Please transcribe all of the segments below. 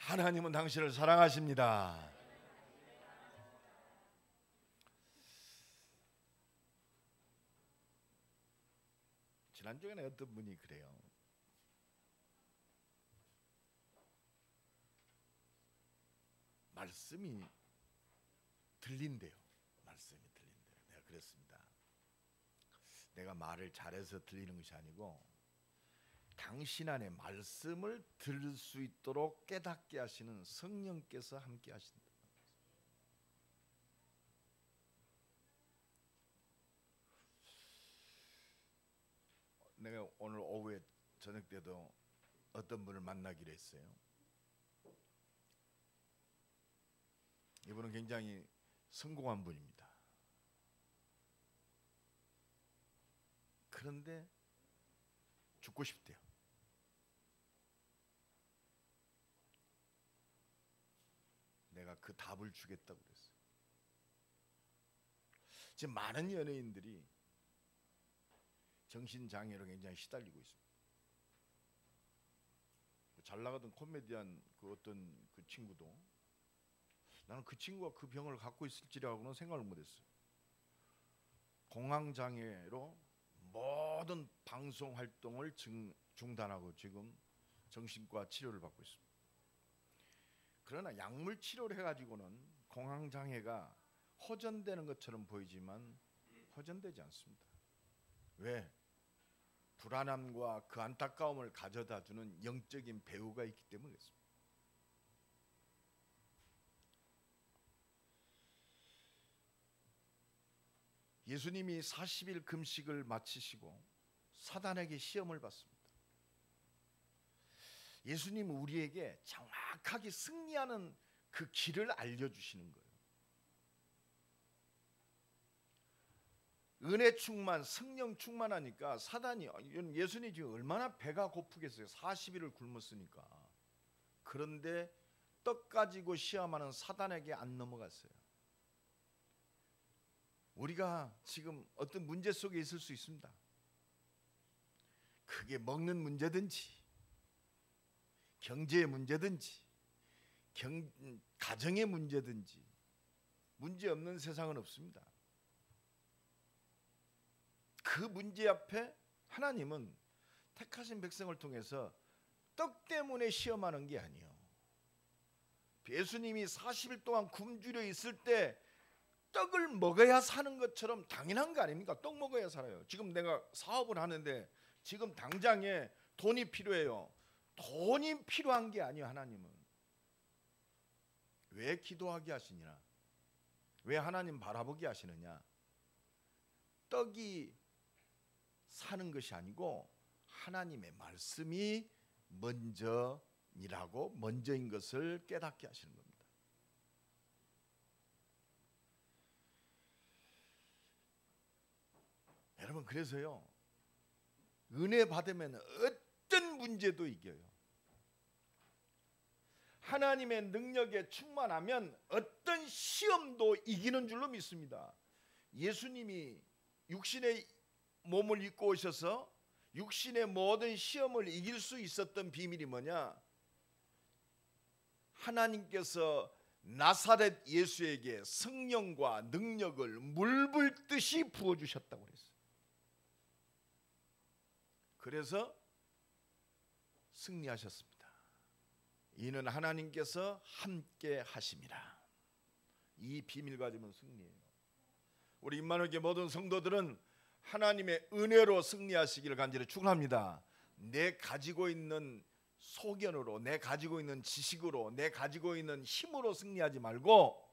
하나님은 당신을 사랑하십니다. 지난주에는 어떤 분이 그래요. 말씀이 들린대요. 말씀이 들린대요. 내가 그랬습니다. 내가 말을 잘해서 들리는 것이 아니고 당신 안에 말씀을 들을 수 있도록 깨닫게 하시는 성령께서 함께 하신다. 내가 오늘 오후에 저녁 때도 어떤 분을 만나기로 했어요. 이분은 굉장히 성공한 분입니다. 그런데 죽고 싶대요. 내가 그 답을 주겠다고 그랬어요. 지금 많은 연예인들이 정신장애로 굉장히 시달리고 있습니다. 잘 나가던 코미디언 그 어떤 그 친구도 나는 그 친구가 그 병을 갖고 있을지라고는 생각을 못했어요. 공황장애로 모든 방송 활동을 중단하고 지금 정신과 치료를 받고 있습니다. 그러나 약물 치료를 해가지고는 공황장애가 호전되는 것처럼 보이지만 호전되지 않습니다. 왜? 불안함과 그 안타까움을 가져다주는 영적인 배우가 있기 때문에 그렇습니다. 예수님이 40일 금식을 마치시고 사단에게 시험을 받습니다. 예수님은 우리에게 정확하게 승리하는 그 길을 알려주시는 거예요. 은혜 충만, 성령 충만하니까 사단이, 예수님이 지금 얼마나 배가 고프겠어요. 40일을 굶었으니까. 그런데 떡 가지고 시험하는 사단에게 안 넘어갔어요. 우리가 지금 어떤 문제 속에 있을 수 있습니다. 그게 먹는 문제든지 경제의 문제든지 가정의 문제든지 문제 없는 세상은 없습니다. 그 문제 앞에 하나님은 택하신 백성을 통해서 떡 때문에 시험하는 게 아니에요. 예수님이 40일 동안 굶주려 있을 때 떡을 먹어야 사는 것처럼 당연한 거 아닙니까? 떡 먹어야 살아요. 지금 내가 사업을 하는데 지금 당장에 돈이 필요해요. 돈이 필요한 게 아니에요. 하나님은 왜 기도하게 하시냐? 왜 하나님 바라보게 하시느냐? 떡이 사는 것이 아니고 하나님의 말씀이 먼저인 것을 깨닫게 하시는 겁니다. 여러분, 그래서요, 은혜 받으면 어떤 문제도 이겨요. 하나님의 능력에 충만하면 어떤 시험도 이기는 줄로 믿습니다. 예수님이 육신의 몸을 입고 오셔서 육신의 모든 시험을 이길 수 있었던 비밀이 뭐냐? 하나님께서 나사렛 예수에게 성령과 능력을 물 붓듯이 부어주셨다고 그랬어요. 그래서 승리하셨습니다. 이는 하나님께서 함께 하심이라. 이 비밀 가지면 승리예요. 우리 임마누엘교회 모든 성도들은 하나님의 은혜로 승리하시기를 간절히 축원합니다. 내 가지고 있는 소견으로, 내 가지고 있는 지식으로, 내 가지고 있는 힘으로 승리하지 말고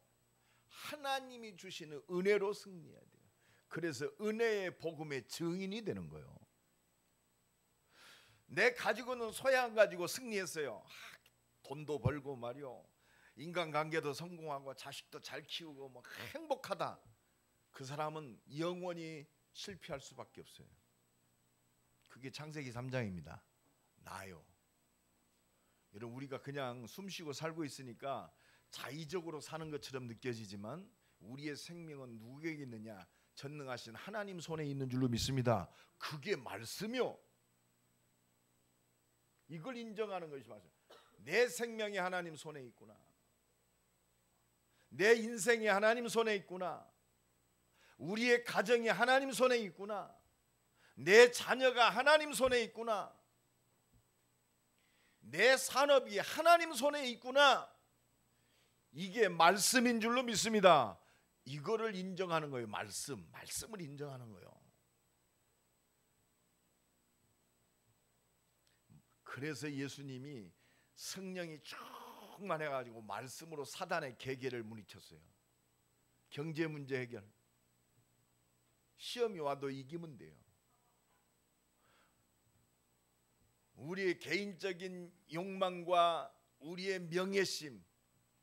하나님이 주시는 은혜로 승리해야 돼요. 그래서 은혜의 복음의 증인이 되는 거예요. 내 가지고 있는 소양 가지고 승리했어요. 돈도 벌고 말이요, 인간관계도 성공하고 자식도 잘 키우고 뭐 행복하다. 그 사람은 영원히 실패할 수밖에 없어요. 그게 창세기 3장입니다. 나요. 여러분, 우리가 그냥 숨쉬고 살고 있으니까 자의적으로 사는 것처럼 느껴지지만 우리의 생명은 누구에게 있느냐? 전능하신 하나님 손에 있는 줄로 믿습니다. 그게 말씀이요. 이걸 인정하는 것이 맞아요. 내 생명이 하나님 손에 있구나. 내 인생이 하나님 손에 있구나. 우리의 가정이 하나님 손에 있구나. 내 자녀가 하나님 손에 있구나. 내 산업이 하나님 손에 있구나. 이게 말씀인 줄로 믿습니다. 이거를 인정하는 거예요. 말씀을 인정하는 거예요. 그래서 예수님이 성령이 충만해가지고 말씀으로 사단의 계계를 물리쳤어요. 경제 문제 해결. 시험이 와도 이기면 돼요. 우리의 개인적인 욕망과 우리의 명예심,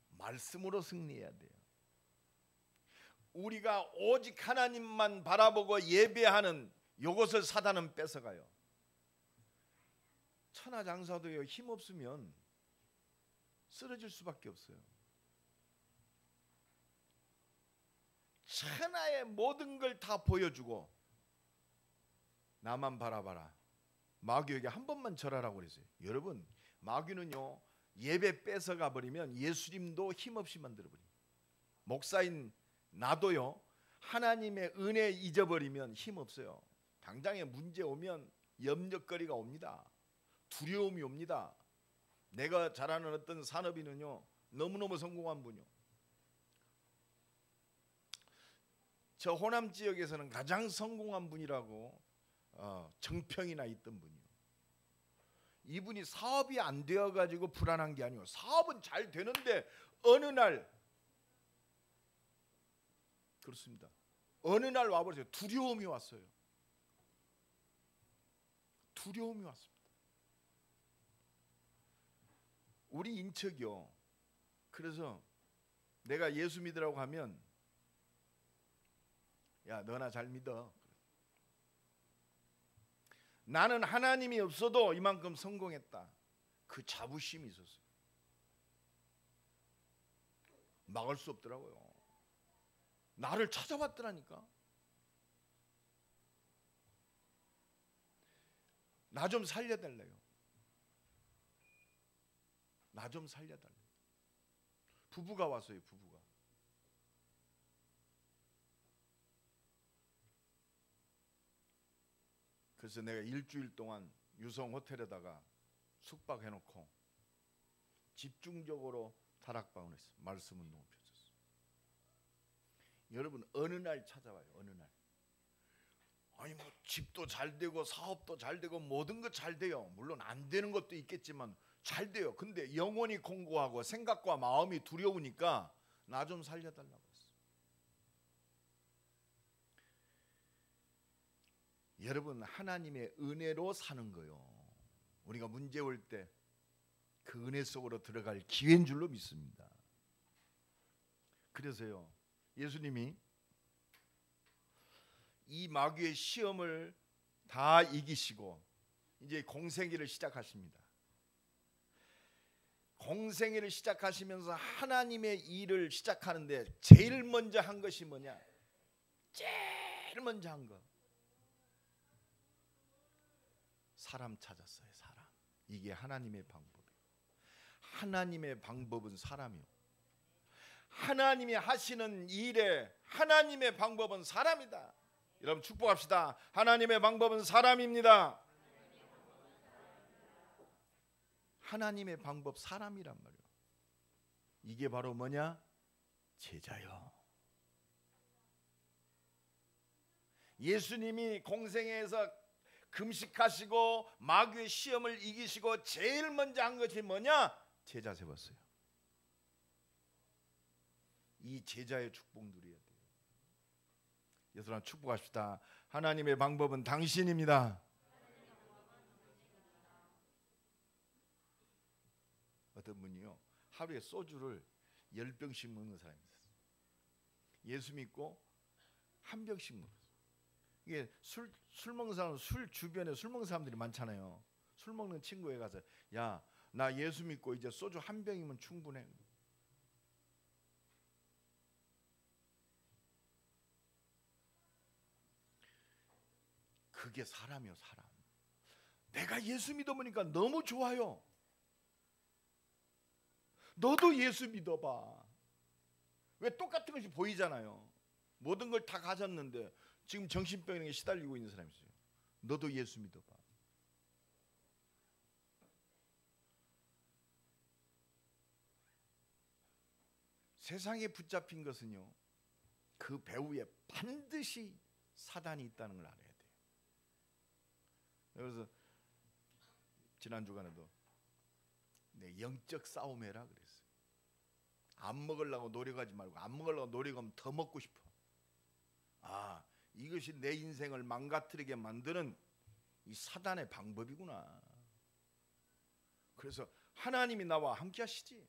말씀으로 승리해야 돼요. 우리가 오직 하나님만 바라보고 예배하는 이것을 사단은 뺏어가요. 천하장사도요, 힘없으면 쓰러질 수밖에 없어요. 천하의 모든 걸 다 보여주고 나만 바라봐라. 마귀에게 한 번만 절하라고 그랬어요. 여러분, 마귀는요, 예배 뺏어가 버리면 예수님도 힘없이 만들어버립니다. 목사인 나도요, 하나님의 은혜 잊어버리면 힘없어요. 당장에 문제 오면 염려거리가 옵니다. 두려움이 옵니다. 내가 잘 아는 어떤 산업인은요, 너무너무 성공한 분이요, 저 호남 지역에서는 가장 성공한 분이라고 정평이나 있던 분이요. 이분이 사업이 안 되어가지고 불안한 게 아니고 사업은 잘 되는데 어느 날, 그렇습니다, 어느 날 와버렸어요. 두려움이 왔어요. 두려움이 왔습니다. 우리 인척이요, 그래서 내가 예수 믿으라고 하면 야, 너나 잘 믿어. 나는 하나님이 없어도 이만큼 성공했다. 그 자부심이 있었어요. 막을 수 없더라고요. 나를 찾아왔더라니까. 나 좀 살려달래요. 나 좀 살려달래. 부부가 왔어요. 부부가. 그래서 내가 일주일 동안 유성 호텔에다가 숙박해놓고 집중적으로 다락방을 했어요. 말씀 운동을 펼쳤어요. 여러분, 어느 날 찾아와요. 어느 날. 아니 뭐 집도 잘 되고 사업도 잘 되고 모든 것 잘 돼요. 물론 안 되는 것도 있겠지만 잘 돼요. 근데 영혼이 공고하고 생각과 마음이 두려우니까 나 좀 살려달라고 했어요. 여러분, 하나님의 은혜로 사는 거요, 우리가 문제 올 때 그 은혜 속으로 들어갈 기회인 줄로 믿습니다. 그래서요, 예수님이 이 마귀의 시험을 다 이기시고 이제 공생애를 시작하십니다. 공생애를 시작하시면서 하나님의 일을 시작하는데 제일 먼저 한 것이 뭐냐? 제일 먼저 한 거, 사람 찾았어요. 사람. 이게 하나님의 방법이에요. 하나님의 방법은 사람이요. 하나님이 하시는 일에 하나님의 방법은 사람이다. 여러분 축복합시다. 하나님의 방법은 사람입니다. 하나님의 방법 사람이란 말이에요. 이게 바로 뭐냐? 제자요. 예수님이 공생애에서 금식하시고 마귀의 시험을 이기시고 제일 먼저 한 것이 뭐냐? 제자 세웠어요. 이 제자의 축복 누려야 돼요. 예수님 축복합시다. 하나님의 방법은 당신입니다. 어떤 분이요, 하루에 소주를 10병씩 먹는 사람이 있었어요. 예수 믿고 한 병씩 먹었어요. 이게 술 먹는 사람은 술 주변에 술 먹는 사람들이 많잖아요. 술 먹는 친구에 가서 야, 나 예수 믿고 이제 소주 한 병이면 충분해. 그게 사람이요, 사람. 내가 예수 믿어보니까 너무 좋아요. 너도 예수 믿어봐. 왜 똑같은 것이 보이잖아요. 모든 걸 다 가졌는데 지금 정신병에 시달리고 있는 사람이 있어요. 너도 예수 믿어봐. 세상에 붙잡힌 것은요, 그 배후에 반드시 사단이 있다는 걸 알아야 돼요. 그래서 지난 주간에도 내 영적 싸움 해라 그랬어요. 안 먹으려고 노력하지 말고, 안 먹으려고 노력하면 더 먹고 싶어. 아, 이것이 내 인생을 망가뜨리게 만드는 이 사단의 방법이구나. 그래서 하나님이 나와 함께 하시지.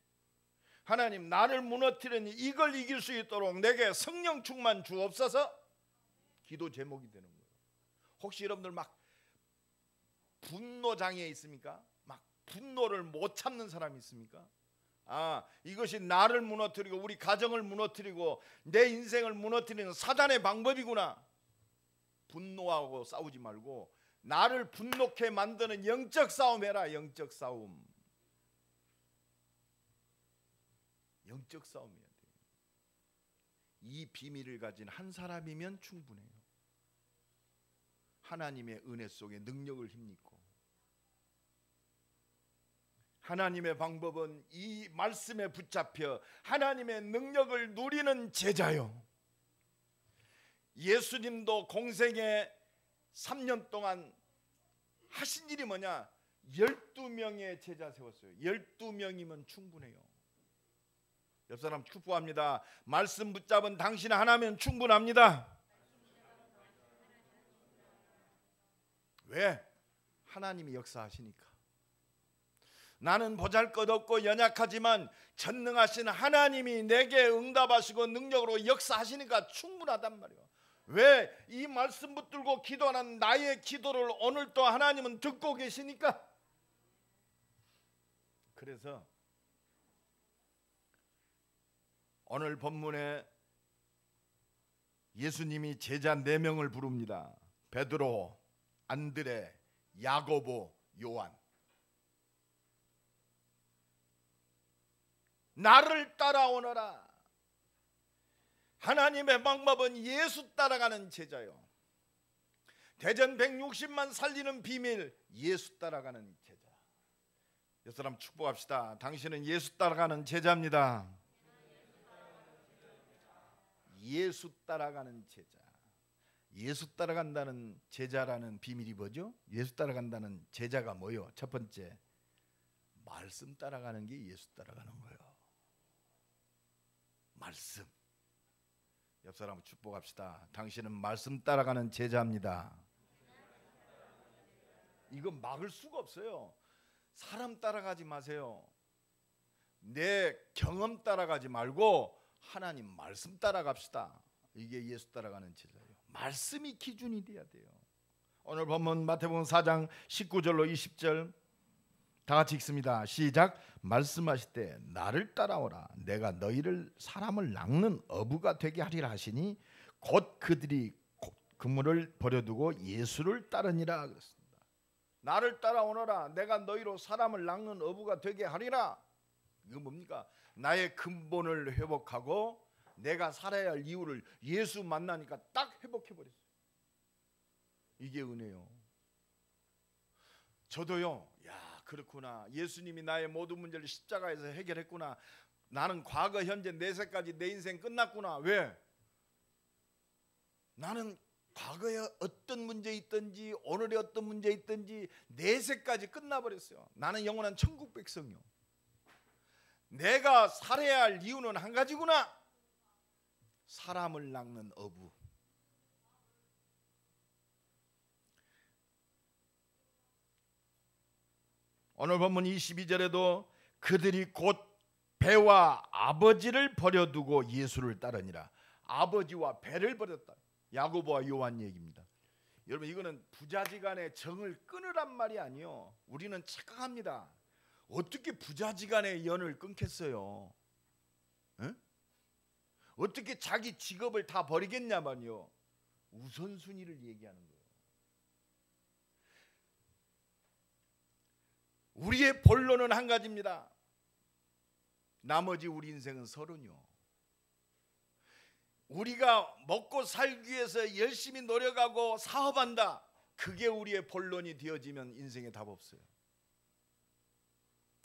하나님, 나를 무너뜨리니 이걸 이길 수 있도록 내게 성령 충만 주옵소서. 기도 제목이 되는 거예요. 혹시 여러분들 막 분노 장애 있습니까? 막 분노를 못 참는 사람이 있습니까? 아, 이것이 나를 무너뜨리고 우리 가정을 무너뜨리고 내 인생을 무너뜨리는 사단의 방법이구나. 분노하고 싸우지 말고 나를 분노케 만드는 영적 싸움 해라. 영적 싸움. 영적 싸움이어야 돼요. 이 비밀을 가진 한 사람이면 충분해요. 하나님의 은혜 속에 능력을 힘입고, 하나님의 방법은 이 말씀에 붙잡혀 하나님의 능력을 누리는 제자요. 예수님도 공생에 3년 동안 하신 일이 뭐냐? 12명의 제자 세웠어요. 12명이면 충분해요. 옆 사람 축복합니다. 말씀 붙잡은 당신 하나면 충분합니다. 왜? 하나님이 역사하시니까. 나는 보잘것없고 연약하지만 전능하신 하나님이 내게 응답하시고 능력으로 역사하시니까 충분하단 말이에요. 왜? 이 말씀 붙들고 기도하는 나의 기도를 오늘도 하나님은 듣고 계시니까. 그래서 오늘 본문에 예수님이 제자 4명을 부릅니다. 베드로, 안드레, 야고보, 요한. 나를 따라오너라. 하나님의 방법은 예수 따라가는 제자요. 대전 160만 살리는 비밀, 예수 따라가는 제자. 이 사람 축복합시다. 당신은 예수 따라가는 제자입니다. 예수 따라가는 제자. 예수 따라간다는 제자라는 비밀이 뭐죠? 예수 따라간다는 제자가 뭐요? 첫 번째, 말씀 따라가는 게 예수 따라가는 거예요. 말씀. 옆 사람 축복합시다. 당신은 말씀 따라가는 제자입니다. 이건 막을 수가 없어요. 사람 따라가지 마세요. 내 경험 따라가지 말고 하나님 말씀 따라갑시다. 이게 예수 따라가는 제자예요. 말씀이 기준이 돼야 돼요. 오늘 본문 마태복음 4장 19절로 20절 다 같이 읽습니다. 시작. 말씀하실 때 나를 따라오라. 내가 너희를 사람을 낚는 어부가 되게 하리라 하시니 곧 그들이 그물을 버려두고 예수를 따르니라 그랬습니다. 나를 따라오너라. 내가 너희로 사람을 낚는 어부가 되게 하리라. 이거 뭡니까? 나의 근본을 회복하고 내가 살아야 할 이유를 예수 만나니까 딱 회복해버렸어요. 이게 은혜요. 저도요. 야, 그렇구나. 예수님이 나의 모든 문제를 십자가에서 해결했구나. 나는 과거, 현재, 내세까지 내 인생 끝났구나. 왜? 나는 과거에 어떤 문제 있든지 오늘에 어떤 문제 있든지 내세까지 끝나버렸어요. 나는 영원한 천국 백성이요. 내가 살아야 할 이유는 한 가지구나. 사람을 낚는 어부. 오늘 본문 22절에도 그들이 곧 배와 아버지를 버려두고 예수를 따르니라. 아버지와 배를 버렸다. 야고보와 요한 얘기입니다. 여러분, 이거는 부자지간의 정을 끊으란 말이 아니요. 우리는 착각합니다. 어떻게 부자지간의 연을 끊겠어요? 에? 어떻게 자기 직업을 다 버리겠냐면요. 우선순위를 얘기하는 거예요. 우리의 본론은 한 가지입니다. 나머지 우리 인생은 서른요. 우리가 먹고 살기 위해서 열심히 노력하고 사업한다, 그게 우리의 본론이 되어지면 인생에 답 없어요.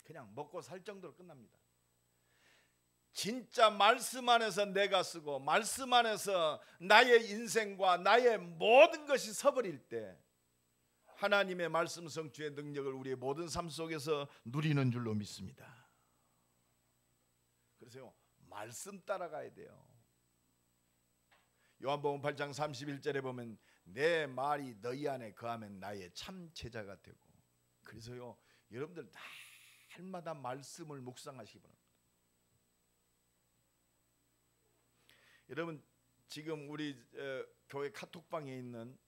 그냥 먹고 살 정도로 끝납니다. 진짜 말씀 안에서 내가 쓰고 말씀 안에서 나의 인생과 나의 모든 것이 서버릴 때 하나님의 말씀 성취의 능력을 우리의 모든 삶 속에서 누리는 줄로 믿습니다. 그래서요, 말씀 따라가야 돼요. 요한복음 8장 31절에 보면 내 말이 너희 안에 거하면 나의 참 제자가 되고, 그래서요, 여러분들 날마다 말씀을 묵상하시기 바랍니다. 여러분, 지금 우리 교회 카톡방에 있는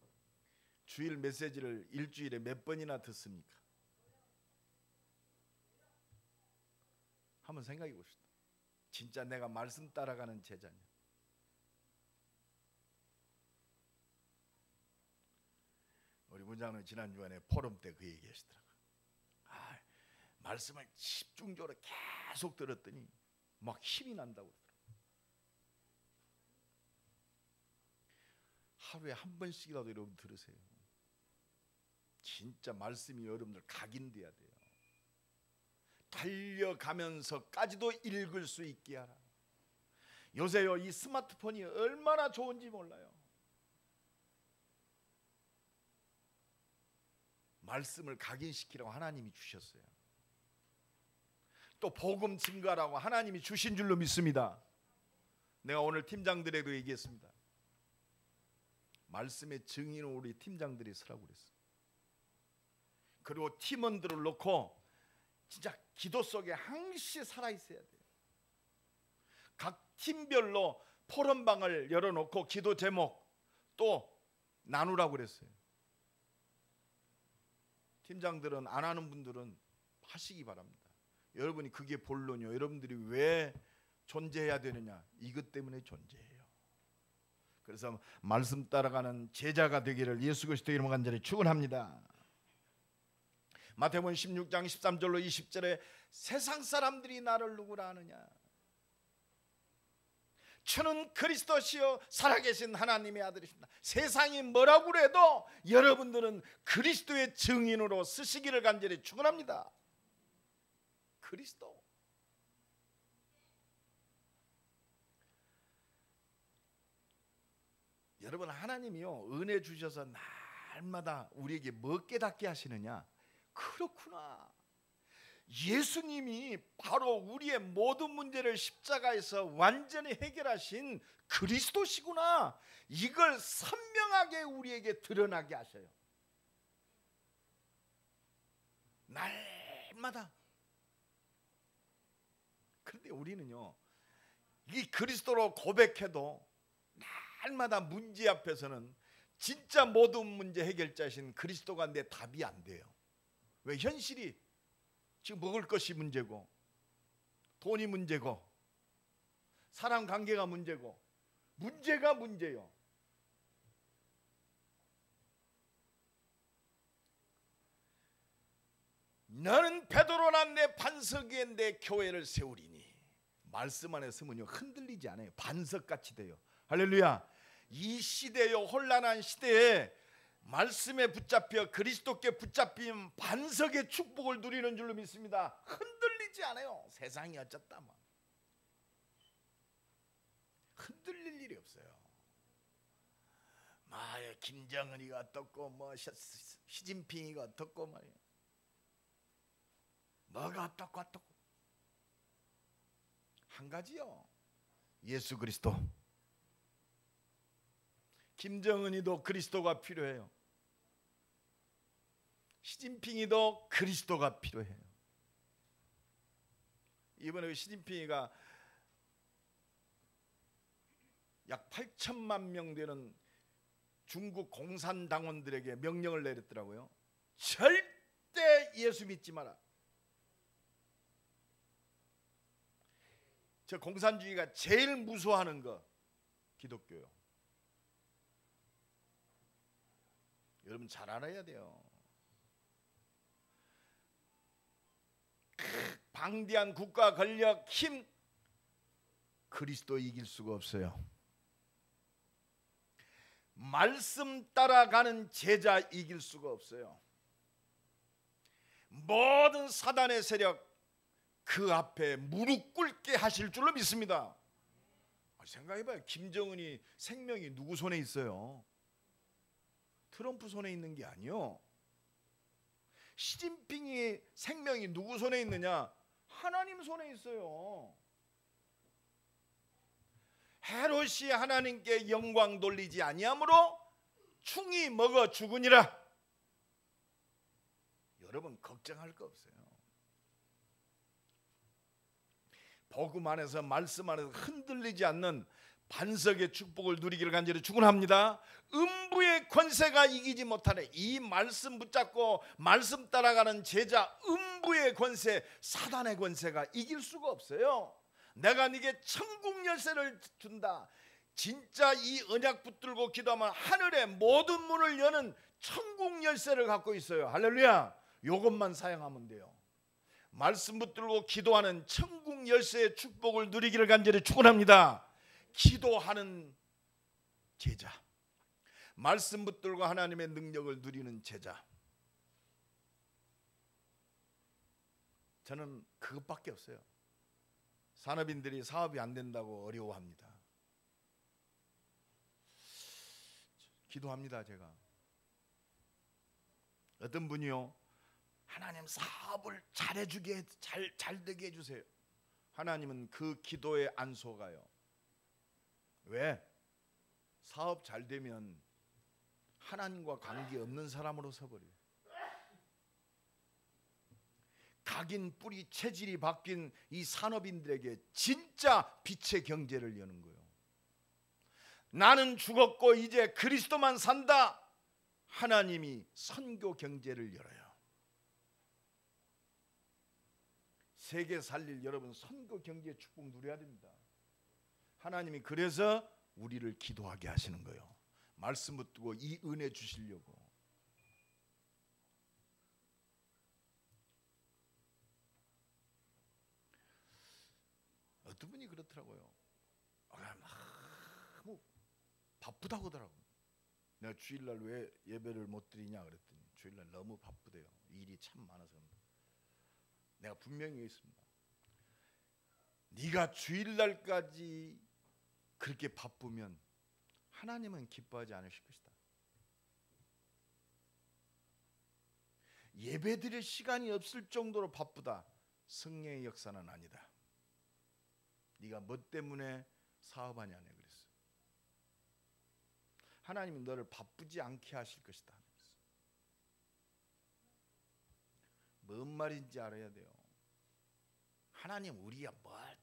주일 메시지를 일주일에 몇 번이나 듣습니까? 한번 생각해 보십시오. 진짜 내가 말씀 따라가는 제자냐? 우리 문장은 지난 주간에 포럼 때 그 얘기하시더라고요. 말씀을 집중적으로 계속 들었더니 막 힘이 난다고 그러더라고요. 하루에 한 번씩이라도 여러분 들으세요. 진짜 말씀이 여러분들 각인돼야 돼요. 달려가면서까지도 읽을 수 있게 하라. 요새요, 이 스마트폰이 얼마나 좋은지 몰라요. 말씀을 각인시키라고 하나님이 주셨어요. 또 복음 증거라고 하나님이 주신 줄로 믿습니다. 내가 오늘 팀장들에도 얘기했습니다. 말씀의 증인은 우리 팀장들이 서라고 그랬어요. 그리고 팀원들을 놓고 진짜 기도 속에 항시 살아있어야 돼요. 각 팀별로 포럼방을 열어놓고 기도 제목 또 나누라고 그랬어요. 팀장들은 안 하는 분들은 하시기 바랍니다. 여러분이 그게 본론이요. 여러분들이 왜 존재해야 되느냐, 이것 때문에 존재해요. 그래서 말씀 따라가는 제자가 되기를 예수 그리스도 이름으로 간절히 축원합니다. 마태복음 16장 13절로 20절에 세상 사람들이 나를 누구라 하느냐, 주는 그리스도시요 살아계신 하나님의 아들이십니다. 세상이 뭐라고 그래도 여러분들은 그리스도의 증인으로 쓰시기를 간절히 축원합니다. 그리스도. 여러분, 하나님이요, 은혜 주셔서 날마다 우리에게 뭐 깨닫게 하시느냐? 그렇구나, 예수님이 바로 우리의 모든 문제를 십자가에서 완전히 해결하신 그리스도시구나, 이걸 선명하게 우리에게 드러나게 하셔요. 날마다. 그런데 우리는요, 이 그리스도로 고백해도 날마다 문제 앞에서는 진짜 모든 문제 해결자신 그리스도가 내 답이 안 돼요. 왜? 현실이 지금 먹을 것이 문제고, 돈이 문제고, 사람 관계가 문제고, 문제가 문제요. 너는 베드로라 내 반석 위에 내 교회를 세우리니. 말씀 안에 서면요, 흔들리지 않아요. 반석같이 돼요. 할렐루야. 이 시대요, 혼란한 시대에 말씀에 붙잡혀 그리스도께 붙잡힌 반석의 축복을 누리는 줄로 믿습니다. 흔들리지 않아요. 세상이 어쩌다 뭐 흔들릴 일이 없어요. 김정은이가 어떻고 뭐 시진핑이가 어떻고 말이야, 뭐가 어떻고 한 가지요, 예수 그리스도. 김정은이도 그리스도가 필요해요. 시진핑이도 그리스도가 필요해요. 이번에 시진핑이가 약 8천만 명 되는 중국 공산당원들에게 명령을 내렸더라고요. 절대 예수 믿지 마라. 저 공산주의가 제일 무서워하는 거 기독교요. 여러분 잘 알아야 돼요. 방대한 국가, 권력, 힘, 그리스도 이길 수가 없어요. 말씀 따라가는 제자 이길 수가 없어요. 모든 사단의 세력 그 앞에 무릎 꿇게 하실 줄로 믿습니다. 생각해봐요. 김정은이 생명이 누구 손에 있어요? 트럼프 손에 있는 게 아니요. 시진핑의 생명이 누구 손에 있느냐? 하나님 손에 있어요. 헤롯이 하나님께 영광 돌리지 아니하므로 충이 먹어 죽으니라. 여러분 걱정할 거 없어요. 복음 안에서 말씀 안에서 흔들리지 않는 반석의 축복을 누리기를 간절히 축원합니다. 음부의 권세가 이기지 못하네. 이 말씀 붙잡고 말씀 따라가는 제자, 음부의 권세, 사단의 권세가 이길 수가 없어요. 내가 네게 천국 열쇠를 준다. 진짜 이 언약 붙들고 기도하면 하늘의 모든 문을 여는 천국 열쇠를 갖고 있어요. 할렐루야. 이것만 사용하면 돼요. 말씀 붙들고 기도하는 천국 열쇠의 축복을 누리기를 간절히 축원합니다. 기도하는 제자, 말씀 붙들고 하나님의 능력을 누리는 제자, 저는 그것밖에 없어요. 산업인들이 사업이 안 된다고 어려워합니다. 기도합니다. 제가 어떤 분이요, 하나님 사업을 잘해주게 잘 되게 해주세요. 하나님은 그 기도에 안 속아요. 왜? 사업 잘 되면 하나님과 관계없는 사람으로 서버려요. 각인 뿌리 체질이 바뀐 이 산업인들에게 진짜 빛의 경제를 여는 거예요. 나는 죽었고 이제 그리스도만 산다. 하나님이 선교 경제를 열어요. 세계 살릴 여러분 선교 경제의 축복 누려야 됩니다. 하나님이 그래서 우리를 기도하게 하시는 거예요. 말씀 붙들고 이 은혜 주시려고. 어떤 분이 그렇더라고요. 너무 바쁘다고 하더라고요. 내가 주일날 왜 예배를 못 드리냐 그랬더니 주일날 너무 바쁘대요. 일이 참 많아서. 내가 분명히 있습니다. 네가 주일날까지 그렇게 바쁘면 하나님은 기뻐하지 않으실 것이다. 예배드릴 시간이 없을 정도로 바쁘다. 성령의 역사는 아니다. 네가 뭐 때문에 사업하냐 내가 그랬어. 하나님은 너를 바쁘지 않게 하실 것이다. 뭔 말인지 알아야 돼요. 하나님 우리가 뭘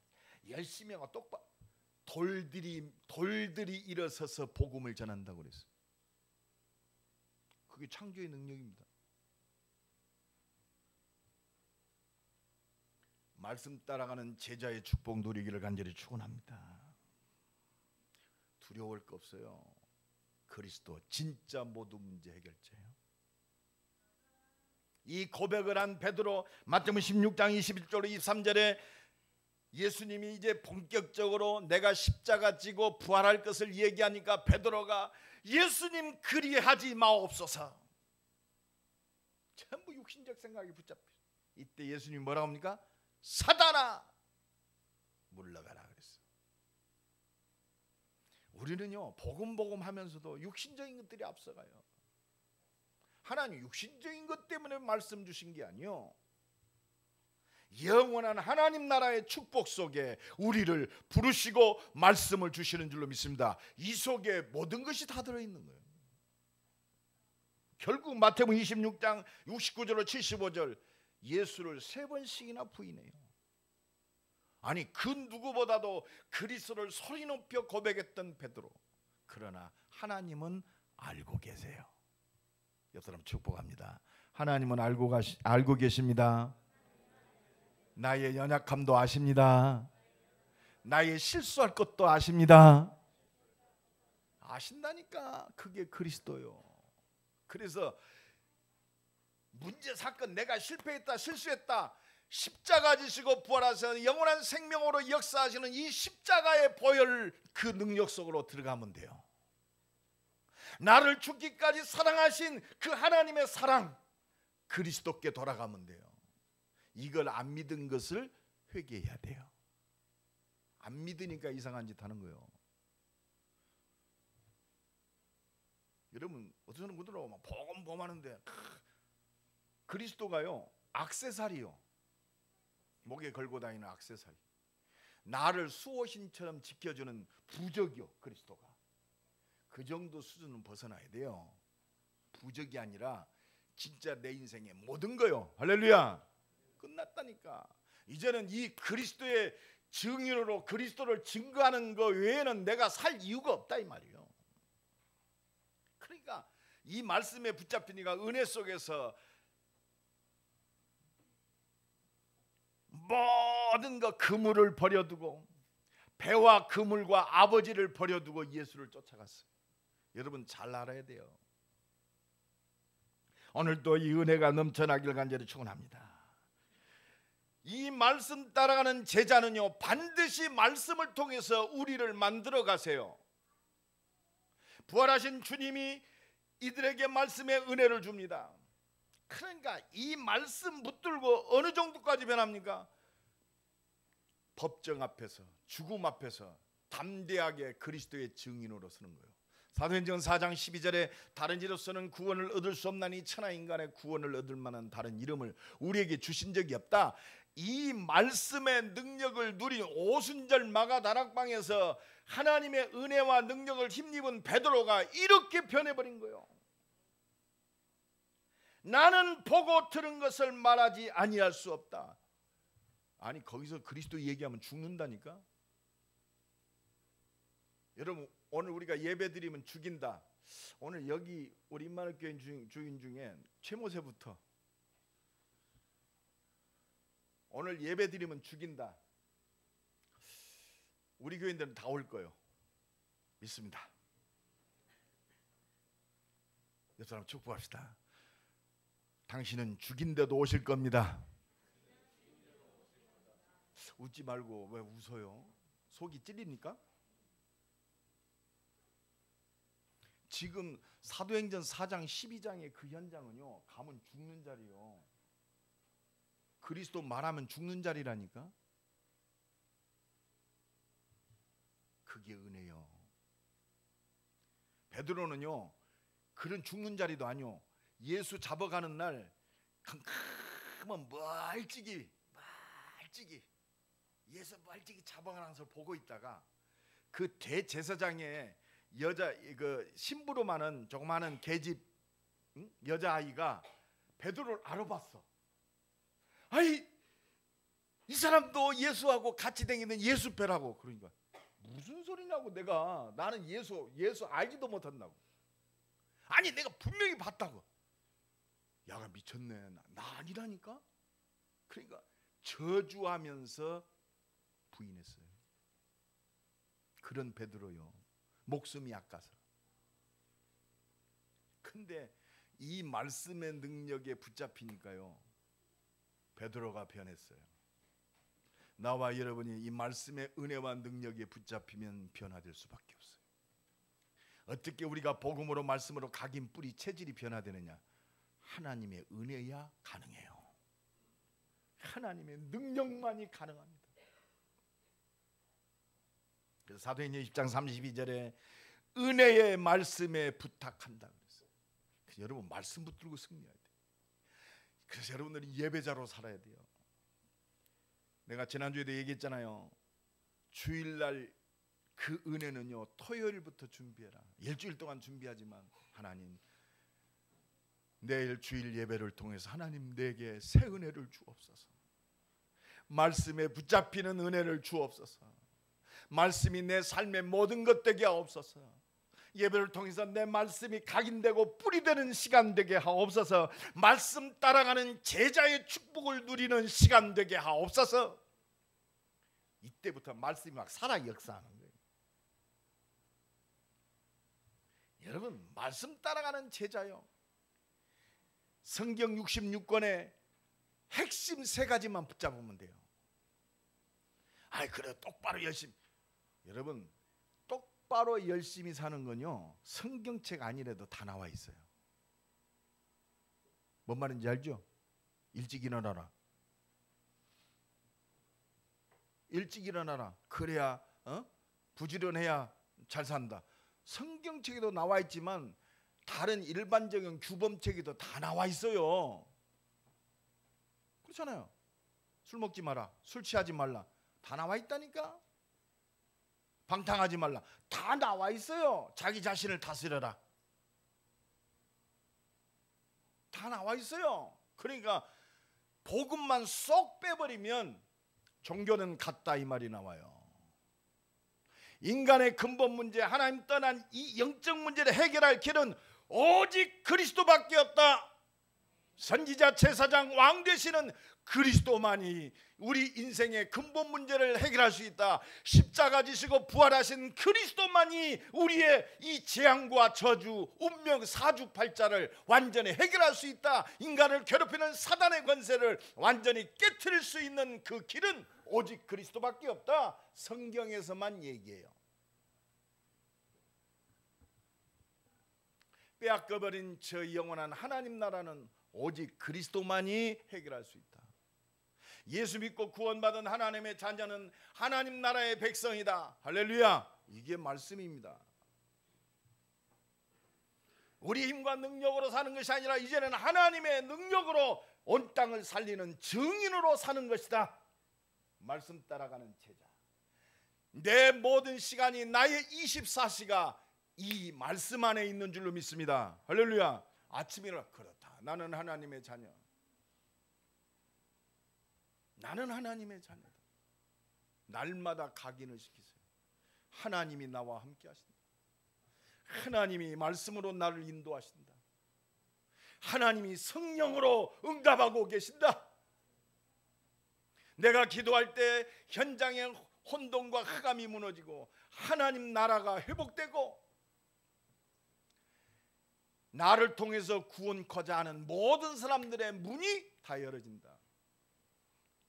열심히 하고 똑바로 돌들이 일어서서 복음을 전한다고 그랬어요. 그게 창조의 능력입니다. 말씀 따라가는 제자의 축복 누리기를 간절히 축원합니다. 두려울 거 없어요. 그리스도 진짜 모든 문제 해결자예요. 이 고백을 한 베드로, 마태복음 16장 21절 23절에 예수님이 이제 본격적으로 내가 십자가 지고 부활할 것을 얘기하니까 베드로가 예수님 그리하지 마옵소서. 전부 육신적 생각이 붙잡혀. 이때 예수님이 뭐라고 합니까? 사단아 물러가라 그랬어. 우리는요 복음 하면서도 육신적인 것들이 앞서가요. 하나님 육신적인 것 때문에 말씀 주신 게 아니요, 영원한 하나님 나라의 축복 속에 우리를 부르시고 말씀을 주시는 줄로 믿습니다. 이 속에 모든 것이 다 들어있는 거예요. 결국 마태복음 26장 69절로 75절 예수를 3번씩이나 부인해요. 아니 그 누구보다도 그리스도를 소리 높여 고백했던 베드로. 그러나 하나님은 알고 계세요. 옆 사람 축복합니다. 하나님은 알고 계십니다. 나의 연약함도 아십니다. 나의 실수할 것도 아십니다. 아신다니까. 그게 그리스도요. 그래서 문제 사건 내가 실패했다 실수했다 십자가 지시고 부활하셔서 영원한 생명으로 역사하시는 이 십자가의 보혈 그 능력 속으로 들어가면 돼요. 나를 죽기까지 사랑하신 그 하나님의 사랑 그리스도께 돌아가면 돼요. 이걸 안 믿은 것을 회개해야 돼요. 안 믿으니까 이상한 짓 하는 거예요. 여러분 어떤 분들은 막 보험하는데 그리스도가요 액세서리요. 목에 걸고 다니는 액세서리. 나를 수호신처럼 지켜주는 부적이요 그리스도가. 그 정도 수준은 벗어나야 돼요. 부적이 아니라 진짜 내 인생의 모든 거요. 할렐루야. 끝났다니까. 이제는 이 그리스도의 증인으로 그리스도를 증거하는 거 외에는 내가 살 이유가 없다 이 말이에요. 그러니까 이 말씀에 붙잡히니까 은혜 속에서 모든 거 그물을 버려두고 배와 그물과 아버지를 버려두고 예수를 쫓아갔어요. 여러분 잘 알아야 돼요. 오늘도 이 은혜가 넘쳐나길 간절히 축원합니다. 이 말씀 따라가는 제자는요 반드시 말씀을 통해서 우리를 만들어 가세요. 부활하신 주님이 이들에게 말씀의 은혜를 줍니다. 그러니까 이 말씀 붙들고 어느 정도까지 변합니까? 법정 앞에서 죽음 앞에서 담대하게 그리스도의 증인으로 서는 거예요. 사도행전 4장 12절에 다른 이로서는 구원을 얻을 수 없나니 천하 인간의 구원을 얻을 만한 다른 이름을 우리에게 주신 적이 없다. 이 말씀의 능력을 누린 오순절 마가다락방에서 하나님의 은혜와 능력을 힘입은 베드로가 이렇게 변해버린 거예요. 나는 보고 들은 것을 말하지 아니할 수 없다. 아니 거기서 그리스도 얘기하면 죽는다니까. 여러분 오늘 우리가 예배 드리면 죽인다. 오늘 여기 우리 임마누엘교회 주인 중에 최모세부터 오늘 예배 드리면 죽인다. 우리 교인들은 다 올 거예요. 믿습니다. 옆 사람 축복합시다. 당신은 죽인데도 오실 겁니다. 웃지 말고 왜 웃어요? 속이 찔립니까? 지금 사도행전 4장 12장의 그 현장은요 가면 죽는 자리요. 그리스도 말하면 죽는 자리라니까. 그게 은혜요. 베드로는요 그런 죽는 자리도 아니요. 예수 잡아가는 날 캄캄한 멀찍이 예수 멀찍이 잡아가는 것을 보고 있다가 그 대제사장의 여자 그 신부로 많은 조그마한 계집 여자아이가 베드로를 알아봤어. 아이 이 사람도 예수하고 같이 다니는 예수배라고. 그러니까 무슨 소리냐고. 나는 예수 알지도 못한다고. 아니 내가 분명히 봤다고. 야가 미쳤네. 나 아니라니까. 그러니까 저주하면서 부인했어요. 그런 베드로요. 목숨이 아까서. 근데 이 말씀의 능력에 붙잡히니까요 베드로가 변했어요. 나와 여러분이 이 말씀의 은혜와 능력에 붙잡히면 변화될 수밖에 없어요. 어떻게 우리가 복음으로 말씀으로 각인 뿌리 체질이 변화되느냐? 하나님의 은혜야 가능해요. 하나님의 능력만이 가능합니다. 그래서 사도행전 10장 32절에 은혜의 말씀에 부탁한다 그랬어요. 그래서 여러분 말씀 붙들고 승리해야 돼요. 그래서 여러분들이 예배자로 살아야 돼요. 내가 지난주에도 얘기했잖아요. 주일날 그 은혜는요 토요일부터 준비해라. 일주일 동안 준비하지만 하나님 내일 주일 예배를 통해서 하나님 내게 새 은혜를 주옵소서. 말씀에 붙잡히는 은혜를 주옵소서. 말씀이 내 삶의 모든 것 되게 하옵소서. 예배를 통해서 내 말씀이 각인되고 뿌리되는 시간 되게 하옵소서. 말씀 따라가는 제자의 축복을 누리는 시간 되게 하옵소서. 이때부터 말씀이 막 살아 역사하는 거예요. 여러분 말씀 따라가는 제자요. 성경 66권에 핵심 세 가지만 붙잡으면 돼요. 아이 그래 똑바로 열심히. 여러분 똑바로 열심히 사는 건요 성경책 아니래도 다 나와 있어요. 뭔 말인지 알죠? 일찍 일어나라. 일찍 일어나라. 그래야 부지런해야 잘 산다. 성경책에도 나와 있지만 다른 일반적인 규범책에도 다 나와 있어요. 그렇잖아요. 술 먹지 마라. 술 취하지 말라. 다 나와 있다니까. 방탕하지 말라. 다 나와 있어요. 자기 자신을 다스려라. 다 나와 있어요. 그러니까 복음만 쏙 빼버리면 종교는 같다 이 말이 나와요. 인간의 근본 문제, 하나님 떠난 이 영적 문제를 해결할 길은 오직 그리스도밖에 없다. 선지자, 제사장, 왕 되시는 그리스도만이 우리 인생의 근본 문제를 해결할 수 있다. 십자가 지시고 부활하신 그리스도만이 우리의 이 재앙과 저주, 운명, 사주팔자를 완전히 해결할 수 있다. 인간을 괴롭히는 사단의 권세를 완전히 깨트릴 수 있는 그 길은 오직 그리스도밖에 없다. 성경에서만 얘기해요. 빼앗겨버린 저 영원한 하나님 나라는 오직 그리스도만이 해결할 수 있다. 예수 믿고 구원받은 하나님의 자녀는 하나님 나라의 백성이다. 할렐루야. 이게 말씀입니다. 우리 힘과 능력으로 사는 것이 아니라 이제는 하나님의 능력으로 온 땅을 살리는 증인으로 사는 것이다. 말씀 따라가는 제자. 내 모든 시간이 나의 24시가 이 말씀 안에 있는 줄로 믿습니다. 할렐루야. 아침에 일어나 그렇다. 나는 하나님의 자녀. 나는 하나님의 자녀다. 날마다 각인을 시키세요. 하나님이 나와 함께 하신다. 하나님이 말씀으로 나를 인도하신다. 하나님이 성령으로 응답하고 계신다. 내가 기도할 때 현장의 혼돈과 흑암이 무너지고 하나님 나라가 회복되고 나를 통해서 구원코자 하는 모든 사람들의 문이 다 열어진다.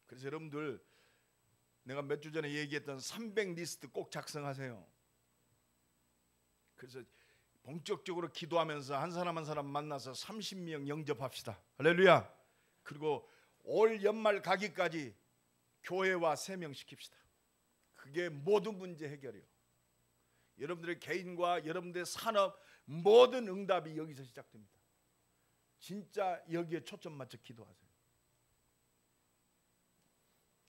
그래서 여러분들 내가 몇 주 전에 얘기했던 300 리스트 꼭 작성하세요. 그래서 본격적으로 기도하면서 한 사람 한 사람 만나서 30명 영접합시다. 할렐루야. 그리고 올 연말 가기까지 교회와 3명 시킵시다. 그게 모든 문제 해결이요. 여러분들의 개인과 여러분들의 산업 모든 응답이 여기서 시작됩니다. 진짜 여기에 초점 맞춰 기도하세요.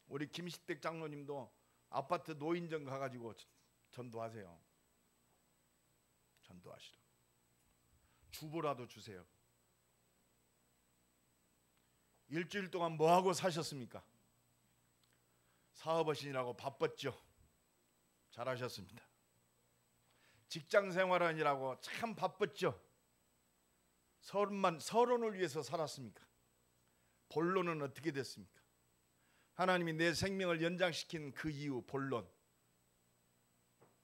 우리 김시댁 장로님도 아파트 노인정 가가지고 전도하세요. 전도하시라. 주보라도 주세요. 일주일 동안 뭐하고 사셨습니까? 사업하시느라고 바빴죠. 잘하셨습니다. 직장 생활하느라고 참 바빴죠. 서론을 위해서 살았습니까? 본론은 어떻게 됐습니까? 하나님이 내 생명을 연장시킨 그 이유 본론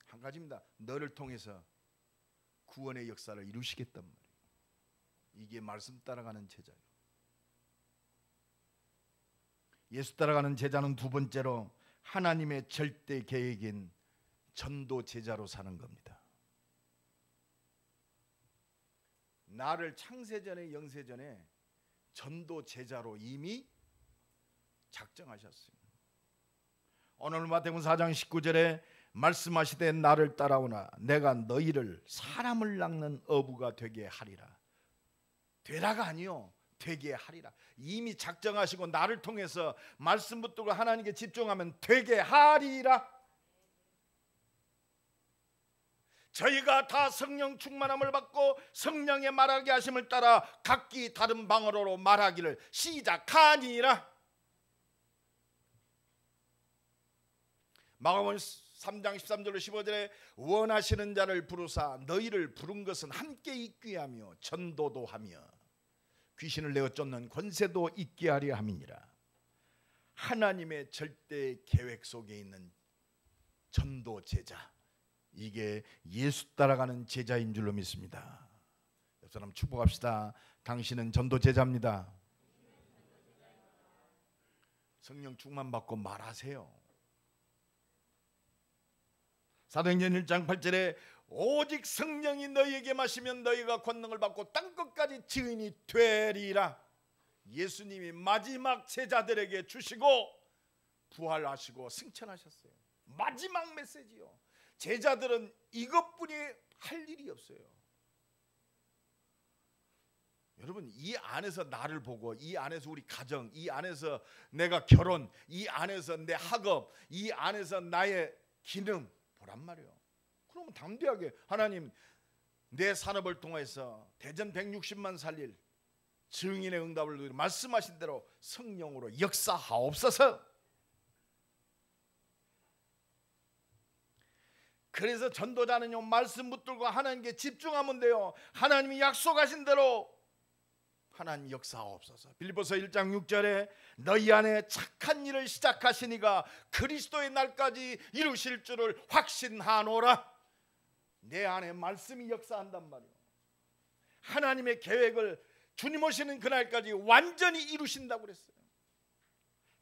한 가지입니다. 너를 통해서 구원의 역사를 이루시겠단 말이에요. 이게 말씀 따라가는 제자예요. 예수 따라가는 제자는 두 번째로 하나님의 절대 계획인 전도 제자로 사는 겁니다. 나를 창세전에 영세전에 전도 제자로 이미 작정하셨어요. 오늘 마태복음 4장 19절에 말씀하시되 나를 따라오나 내가 너희를 사람을 낚는 어부가 되게 하리라. 되라가 아니요 되게 하리라. 이미 작정하시고 나를 통해서 말씀 붙들고 하나님께 집중하면 되게 하리라. 저희가 다 성령 충만함을 받고 성령의 말하게 하심을 따라 각기 다른 방언으로 말하기를 시작하니라. 마가복음 3장 13절로 15절에 원하시는 자를 부르사 너희를 부른 것은 함께 있게 하며 전도도 하며 귀신을 내어 쫓는 권세도 있게 하려 함이니라. 하나님의 절대 계획 속에 있는 전도 제자, 이게 예수 따라가는 제자인 줄로 믿습니다. 옆 사람 축복합시다. 당신은 전도 제자입니다. 성령 충만 받고 말하세요. 사도행전 1장 8절에 오직 성령이 너희에게 마시면 너희가 권능을 받고 땅끝까지 증인이 되리라. 예수님이 마지막 제자들에게 주시고 부활하시고 승천하셨어요. 마지막 메시지요. 제자들은 이것뿐이 할 일이 없어요. 여러분, 이 안에서 나를 보고, 이 안에서 우리 가정, 이 안에서 내가 결혼, 이 안에서 내 학업, 이 안에서 나의 기능 보란 말이에요. 그러면 담대하게 하나님, 내 산업을 통해서 대전 160만 살릴 증인의 응답을 누리고 말씀하신 대로 성령으로 역사하옵소서. 그래서 전도자는요, 말씀 붙들고 하나님께 집중하면 돼요. 하나님이 약속하신 대로 하나님 역사하옵소서. 빌립보서 1장 6절에 너희 안에 착한 일을 시작하시니가 그리스도의 날까지 이루실 줄을 확신하노라. 내 안에 말씀이 역사한단 말이에요. 하나님의 계획을 주님 오시는 그날까지 완전히 이루신다고 그랬어요.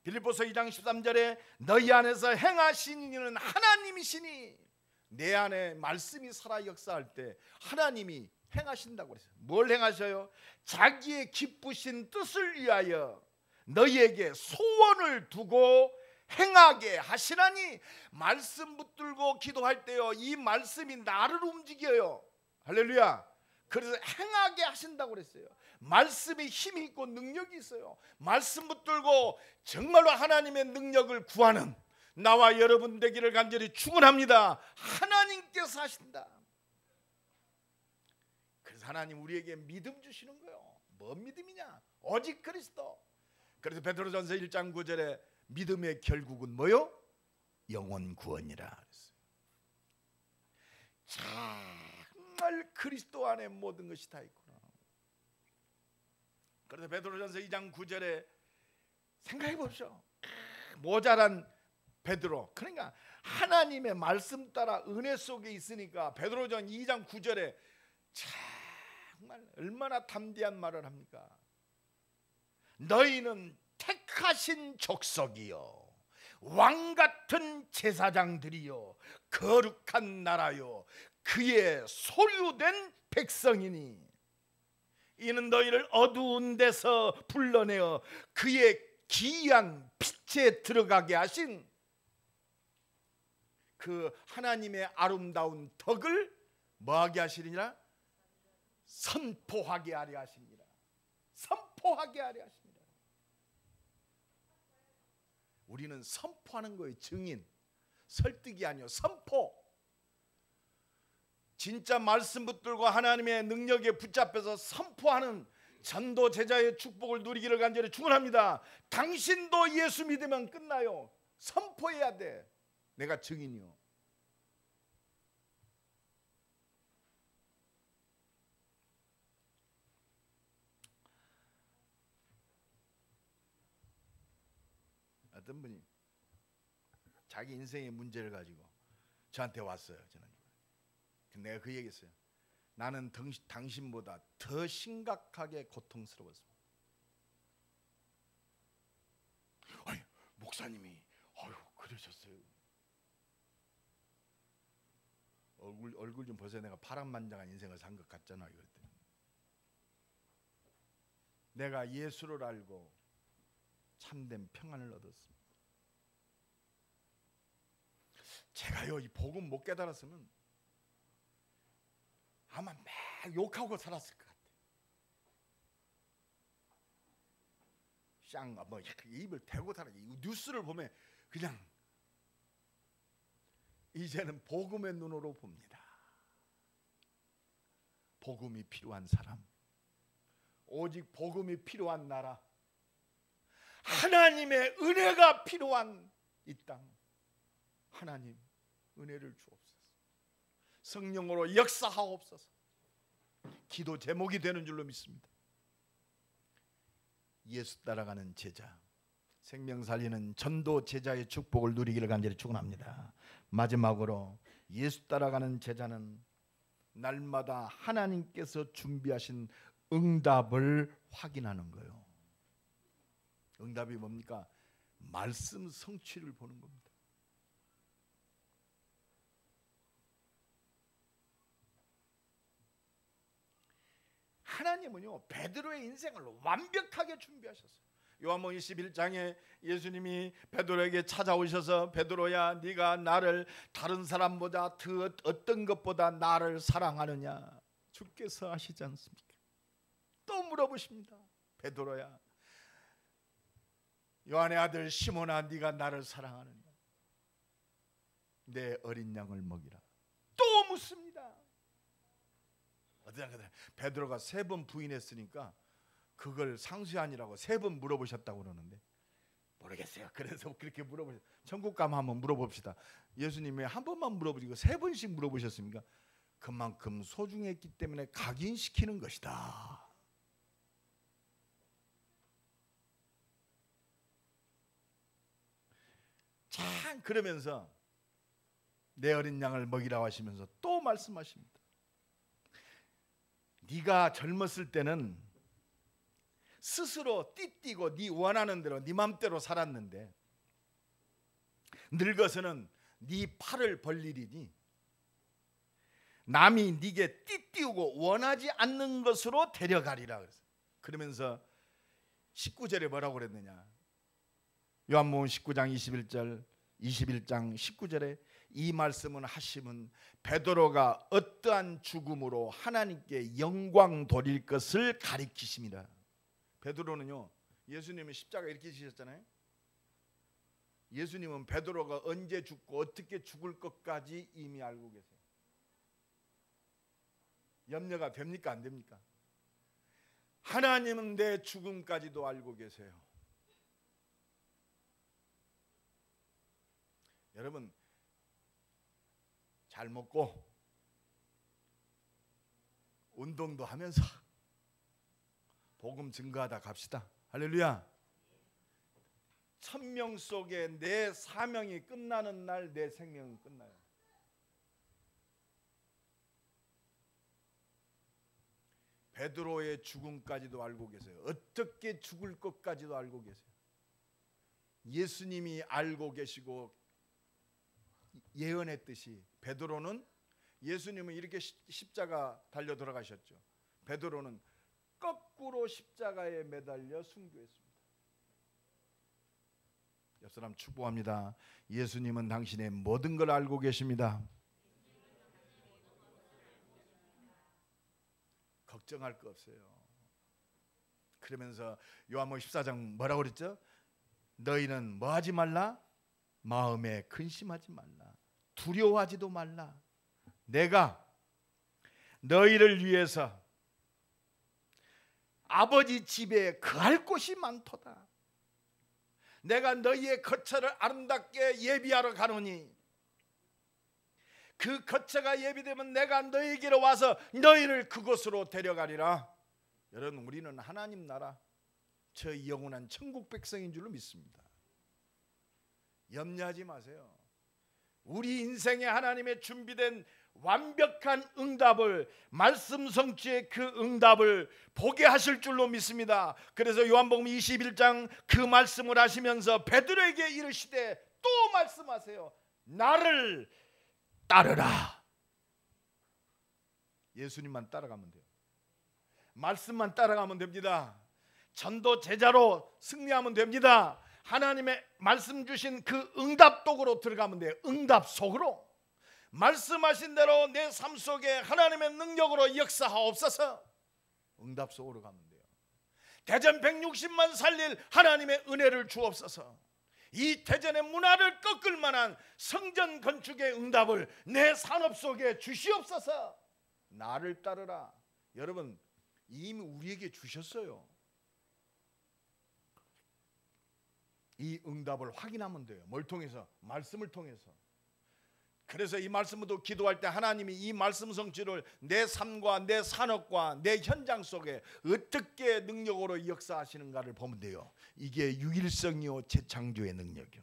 빌립보서 2장 13절에 너희 안에서 행하시는 이는 하나님이시니, 내 안에 말씀이 살아 역사할 때 하나님이 행하신다고 그랬어요. 뭘 행하셔요? 자기의 기쁘신 뜻을 위하여 너희에게 소원을 두고 행하게 하시나니. 말씀 붙들고 기도할 때요, 이 말씀이 나를 움직여요. 할렐루야. 그래서 행하게 하신다고 그랬어요. 말씀이 힘이 있고 능력이 있어요. 말씀 붙들고 정말로 하나님의 능력을 구하는 나와 여러분 되기를 간절히 축원합니다. 하나님께서 하신다. 그래서 하나님 우리에게 믿음 주시는 거예요. 뭔 믿음이냐? 오직 그리스도. 그래서 베드로전서 1장 9절에 믿음의 결국은 뭐요? 영혼 구원이라 그랬어요. 정말 그리스도 안에 모든 것이 다 있구나. 그래서 베드로전서 2장 9절에 생각해 보십시오. 모자란 베드로, 그러니까 하나님의 말씀 따라 은혜 속에 있으니까 베드로전 2장 9절에 정말 얼마나 담대한 말을 합니까? 너희는 택하신 족속이요 왕같은 제사장들이요 거룩한 나라요 그의 소유된 백성이니 이는 너희를 어두운 데서 불러내어 그의 기이한 빛에 들어가게 하신 그 하나님의 아름다운 덕을 뭐하게 하시리냐? 선포하게 하려 하십니다. 선포하게 하려 하십니다. 우리는 선포하는 거예요. 증인, 설득이 아니요 선포. 진짜 말씀 붙들고 하나님의 능력에 붙잡혀서 선포하는 전도 제자의 축복을 누리기를 간절히 축원합니다. 당신도 예수 믿으면 끝나요. 선포해야 돼. 내가 증인이요. 어떤 분이 자기 인생의 문제를 가지고 저한테 왔어요. 지난주에. 내가 그 얘기했어요. 나는 당신보다 더 심각하게 고통스러웠습니다. 아니, 목사님이 그러셨어요. 얼굴 좀 보세요. 내가 파란만장한 인생을 산 것 같잖아요. 그랬더니 내가 예수를 알고 참된 평안을 얻었습니다. 제가요 이 복음 못 깨달았으면 아마 막 욕하고 살았을 것 같아요. 쌍 뭐 입을 대고 살아. 뉴스를 보면 그냥 이제는 복음의 눈으로 봅니다. 복음이 필요한 사람, 오직 복음이 필요한 나라, 하나님의 은혜가 필요한 이 땅, 하나님 은혜를 주옵소서. 성령으로 역사하옵소서. 기도 제목이 되는 줄로 믿습니다. 예수 따라가는 제자, 생명 살리는 전도 제자의 축복을 누리기를 간절히 축원합니다. 마지막으로 예수 따라가는 제자는 날마다 하나님께서 준비하신 응답을 확인하는 거예요. 응답이 뭡니까? 말씀 성취를 보는 겁니다. 하나님은요 베드로의 인생을 완벽하게 준비하셨어요. 요한복음 21장에 예수님이 베드로에게 찾아오셔서 베드로야 네가 나를 다른 사람보다 더 어떤 것보다 나를 사랑하느냐 주께서 아시지 않습니까? 또 물어보십니다. 베드로야 요한의 아들 시몬아 네가 나를 사랑하느냐? 내 어린 양을 먹이라. 또 묻습니다. 베드로가 3번 부인했으니까 그걸 상쇄하니라고 3번 물어보셨다고 그러는데 모르겠어요. 그래서 그렇게 물어보셨어요. 천국 가면 한번 물어봅시다. 예수님이 한 번만 물어보시고 3번씩 물어보셨습니까? 그만큼 소중했기 때문에 각인시키는 것이다. 참 그러면서 내 어린 양을 먹이라고 하시면서 또 말씀하십니다. 네가 젊었을 때는 스스로 띠띠고 네 원하는 대로 네 맘대로 살았는데 늙어서는 네 팔을 벌리리니 남이 네게 띠띠우고 원하지 않는 것으로 데려가리라. 그러면서 19절에 뭐라고 그랬느냐? 요한복음 19장 21절 21장 19절에 이 말씀은 하심은 베드로가 어떠한 죽음으로 하나님께 영광 돌릴 것을 가리키심이라. 베드로는요 예수님은 십자가 이렇게 지셨잖아요. 예수님은 베드로가 언제 죽고 어떻게 죽을 것까지 이미 알고 계세요. 염려가 됩니까 안 됩니까? 하나님은 내 죽음까지도 알고 계세요. 여러분 잘 먹고 운동도 하면서 복음 증거하다 갑시다. 할렐루야. 1000명 속에 내 사명이 끝나는 날 내 생명은 끝나요. 베드로의 죽음까지도 알고 계세요. 어떻게 죽을 것까지도 알고 계세요. 예수님이 알고 계시고 예언했듯이 베드로는 예수님은 이렇게 십자가 달려 돌아가셨죠. 베드로는 거꾸로 십자가에 매달려 순교했습니다. 옆 사람 축복합니다. 예수님은 당신의 모든 걸 알고 계십니다. 걱정할 거 없어요. 그러면서 요한복음 14장 뭐라고 그랬죠? 너희는 뭐 하지 말라? 마음에 근심하지 말라. 두려워하지도 말라. 내가 너희를 위해서 아버지 집에 거할 곳이 많도다. 내가 너희의 거처를 아름답게 예비하러 가노니 그 거처가 예비되면 내가 너희에게로 와서 너희를 그곳으로 데려가리라. 여러분 우리는 하나님 나라 저 영원한 천국 백성인 줄로 믿습니다. 염려하지 마세요. 우리 인생에 하나님의 준비된 완벽한 응답을 말씀 성취의 그 응답을 보게 하실 줄로 믿습니다. 그래서 요한복음 21장 그 말씀을 하시면서 베드로에게 이르시되 또 말씀하세요. 나를 따르라. 예수님만 따라가면 돼요. 말씀만 따라가면 됩니다. 전도 제자로 승리하면 됩니다. 하나님의 말씀 주신 그 응답 속으로 들어가면 돼요. 응답 속으로 말씀하신 대로 내 삶 속에 하나님의 능력으로 역사하옵소서. 응답 속으로 가면 돼요. 대전 160만 살릴 하나님의 은혜를 주옵소서. 이 대전의 문화를 꺾을 만한 성전 건축의 응답을 내 산업 속에 주시옵소서. 나를 따르라. 여러분 이미 우리에게 주셨어요. 이 응답을 확인하면 돼요. 뭘 통해서? 말씀을 통해서. 그래서 이 말씀으로 기도할 때 하나님이 이 말씀 성취를 내 삶과 내 산업과 내 현장 속에 어떻게 능력으로 역사하시는가를 보면 돼요. 이게 유일성이요 재창조의 능력이요.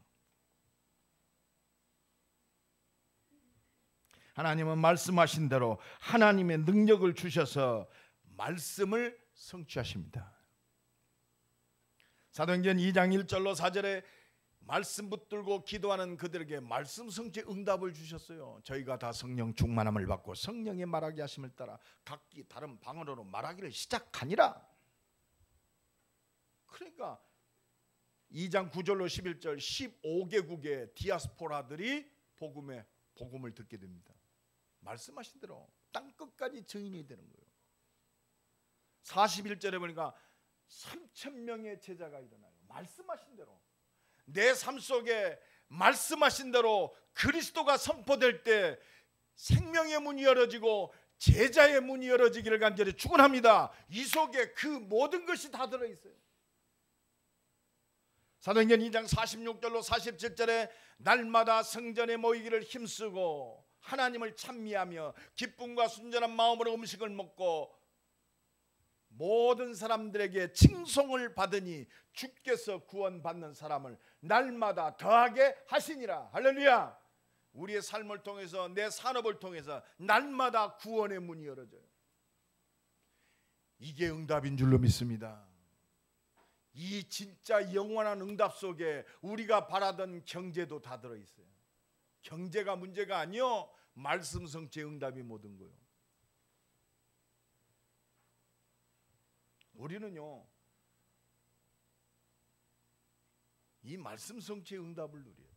하나님은 말씀하신 대로 하나님의 능력을 주셔서 말씀을 성취하십니다. 사도행전 2장 1절로 4절에 말씀 붙들고 기도하는 그들에게 말씀 성취 응답을 주셨어요. 저희가 다 성령 충만함을 받고 성령의 말하게 하심을 따라 각기 다른 방언으로 말하기를 시작하니라. 그러니까 2장 9절로 11절 15개국의 디아스포라들이 복음을 듣게 됩니다. 말씀하신 대로 땅끝까지 증인이 되는 거예요. 41절에 보니까 3,000명의 제자가 일어나요. 말씀하신 대로 내 삶 속에 말씀하신 대로 그리스도가 선포될 때 생명의 문이 열어지고 제자의 문이 열어지기를 간절히 축원합니다. 이 속에 그 모든 것이 다 들어있어요. 사도행전 2장 46절로 47절에 날마다 성전에 모이기를 힘쓰고 하나님을 찬미하며 기쁨과 순전한 마음으로 음식을 먹고 모든 사람들에게 칭송을 받으니 주께서 구원받는 사람을 날마다 더하게 하시니라. 할렐루야. 우리의 삶을 통해서 내 산업을 통해서 날마다 구원의 문이 열어져요. 이게 응답인 줄로 믿습니다. 이 진짜 영원한 응답 속에 우리가 바라던 경제도 다 들어있어요. 경제가 문제가 아니요, 말씀 성취의 응답이 모든 거예요. 우리는요, 이 말씀 성취의 응답을 누려야 돼요.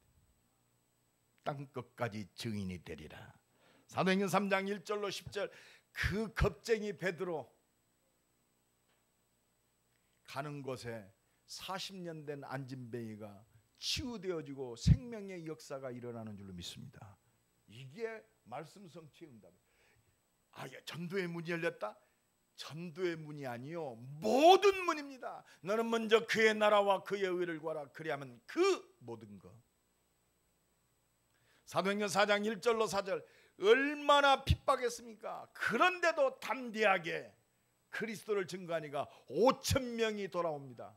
땅끝까지 증인이 되리라. 사도행전 3장 1절로 10절 그 겁쟁이 베드로 가는 곳에 40년 된 안진뱅이가 치유되어지고 생명의 역사가 일어나는 줄로 믿습니다. 이게 말씀 성취의 응답이에요. 전도의 문이 열렸다? 전도의 문이 아니요, 모든 문입니다. 너는 먼저 그의 나라와 그의 의를 구하라. 그리하면 그 모든 것. 사도행전 4장 1절로 4절 얼마나 핍박했습니까? 그런데도 담대하게 그리스도를 증거하니까 5,000명이 돌아옵니다.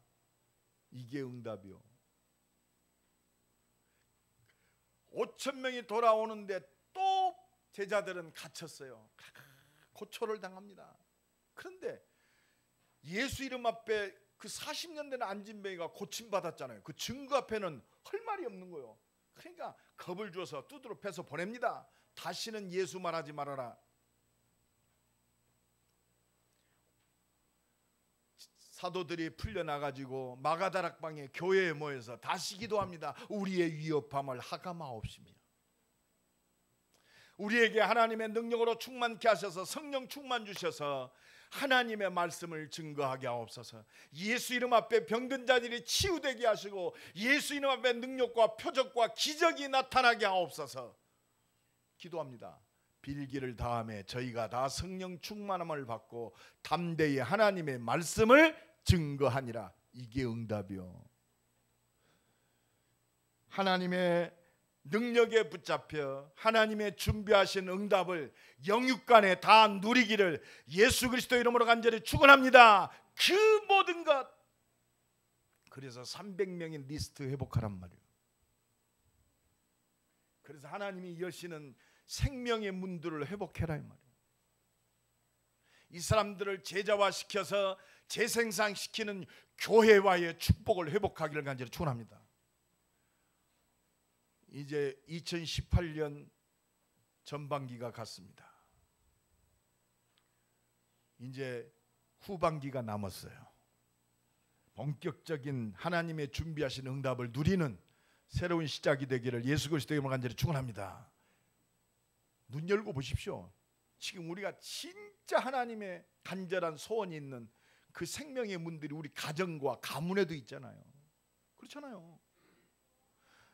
이게 응답이요. 5,000명이 돌아오는데 또 제자들은 갇혔어요. 고초를 당합니다. 그런데 예수 이름 앞에 그 40년 된 안진뱅이가 고침받았잖아요. 그 증거 앞에는 할 말이 없는 거예요. 그러니까 겁을 줘서 두드러 패서 보냅니다. 다시는 예수 말하지 말아라. 사도들이 풀려나가지고 마가다락방에 교회에 모여서 다시 기도합니다. 우리의 위협함을 하감하옵시며 우리에게 하나님의 능력으로 충만케 하셔서 성령 충만 주셔서 하나님의 말씀을 증거하게 하옵소서. 예수 이름 앞에 병든 자들이 치유되게 하시고 예수 이름 앞에 능력과 표적과 기적이 나타나게 하옵소서. 기도합니다. 빌기를 다음에 저희가 다 성령 충만함을 받고 담대히 하나님의 말씀을 증거하니라. 이게 응답이요. 하나님의 능력에 붙잡혀 하나님의 준비하신 응답을 영육간에 다 누리기를 예수 그리스도 이름으로 간절히 축원합니다. 그 모든 것. 그래서 300명의 리스트 회복하란 말이에요. 그래서 하나님이 여시는 생명의 문들을 회복해라 이 말이에요. 이 사람들을 제자화시켜서 재생산시키는 교회와의 축복을 회복하기를 간절히 축원합니다. 이제 2018년 전반기가 갔습니다. 이제 후반기가 남았어요. 본격적인 하나님의 준비하신 응답을 누리는 새로운 시작이 되기를 예수 그리스도의 이름으로 간절히 축원합니다. 눈 열고 보십시오. 지금 우리가 진짜 하나님의 간절한 소원이 있는 그 생명의 문들이 우리 가정과 가문에도 있잖아요. 그렇잖아요.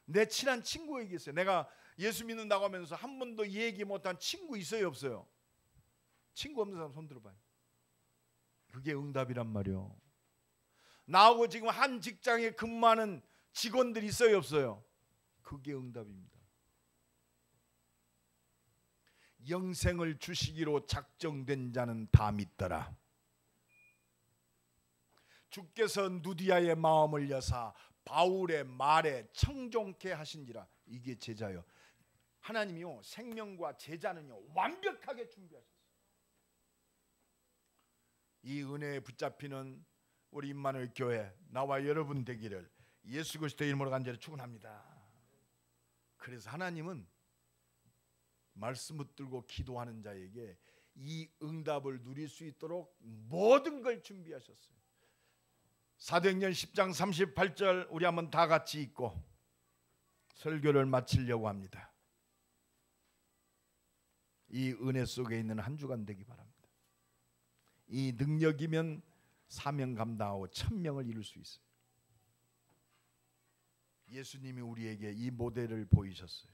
내 친한 친구에게 있어요. 내가 예수 믿는다고 하면서 한 번도 얘기 못한 친구 있어요, 없어요? 친구 없는 사람 손 들어봐요. 그게 응답이란 말이요. 나하고 지금 한 직장에 근무하는 직원들이 있어요, 없어요? 그게 응답입니다. 영생을 주시기로 작정된 자는 다 믿더라. 주께서 누디아의 마음을 여사 바울의 말에 청종케 하신지라. 이게 제자요. 하나님이요, 생명과 제자는요 완벽하게 준비하셨어요. 이 은혜에 붙잡히는 우리 임마누엘 교회 나와 여러분 되기를 예수 그리스도의 이름으로 간절히 축원합니다. 그래서 하나님은 말씀 붙들고 기도하는 자에게 이 응답을 누릴 수 있도록 모든 걸 준비하셨어요. 사도행전 10장 38절 우리 한번 다 같이 읽고 설교를 마치려고 합니다. 이 은혜 속에 있는 한 주간 되기 바랍니다. 이 능력이면 사명 감당하고 1000명을 이룰 수 있어요. 예수님이 우리에게 이 모델을 보이셨어요.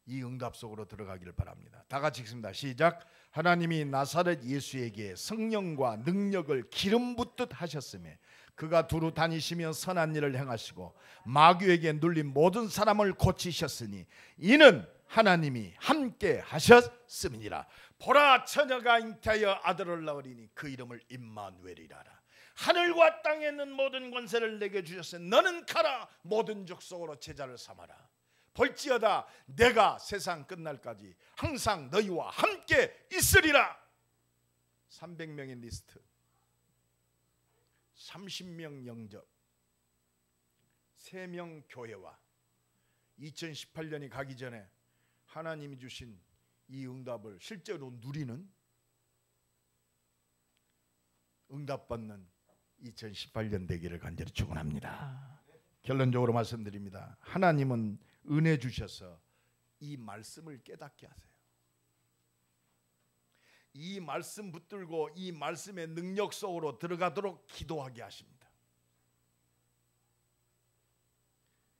이 응답 속으로 들어가기를 바랍니다. 다 같이 읽습니다. 시작. 하나님이 나사렛 예수에게 성령과 능력을 기름 붓듯 하셨으며 그가 두루 다니시며 선한 일을 행하시고 마귀에게 눌린 모든 사람을 고치셨으니 이는 하나님이 함께 하셨음이니라. 보라, 처녀가 잉태하여 아들을 낳으리니 그 이름을 임마누엘이라. 하늘과 땅에 있는 모든 권세를 내게 주셨으니 너는 가라, 모든 족속으로 제자를 삼아라. 볼지어다 내가 세상 끝날까지 항상 너희와 함께 있으리라. 300명의 리스트, 30명 영접, 3명 교회와 2018년이 가기 전에 하나님이 주신 이 응답을 실제로 누리는, 응답받는 2018년 되기를 간절히 축원합니다. 결론적으로 말씀드립니다. 하나님은 은혜 주셔서 이 말씀을 깨닫게 하세요. 이 말씀 붙들고 이 말씀의 능력 속으로 들어가도록 기도하게 하십니다.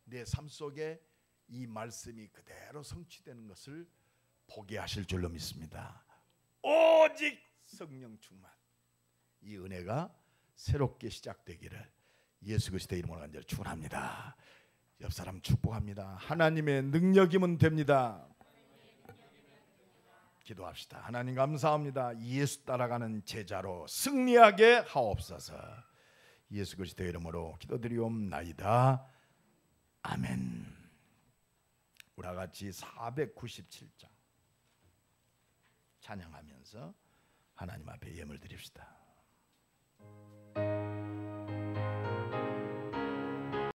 내 삶 속에 이 말씀이 그대로 성취되는 것을 보게 하실 줄로 믿습니다. 오직 성령 충만, 이 은혜가 새롭게 시작되기를 예수 그리스도의 이름으로 간절히 축원합니다. 옆 사람 축복합니다. 하나님의 능력이면 됩니다. 기도합시다. 하나님 감사합니다. 예수 따라가는 제자로 승리하게 하옵소서. 예수 그리스도의 이름으로 기도드리옵나이다. 아멘. 우리 같이 497장 찬양하면서 하나님 앞에 예물 드립시다.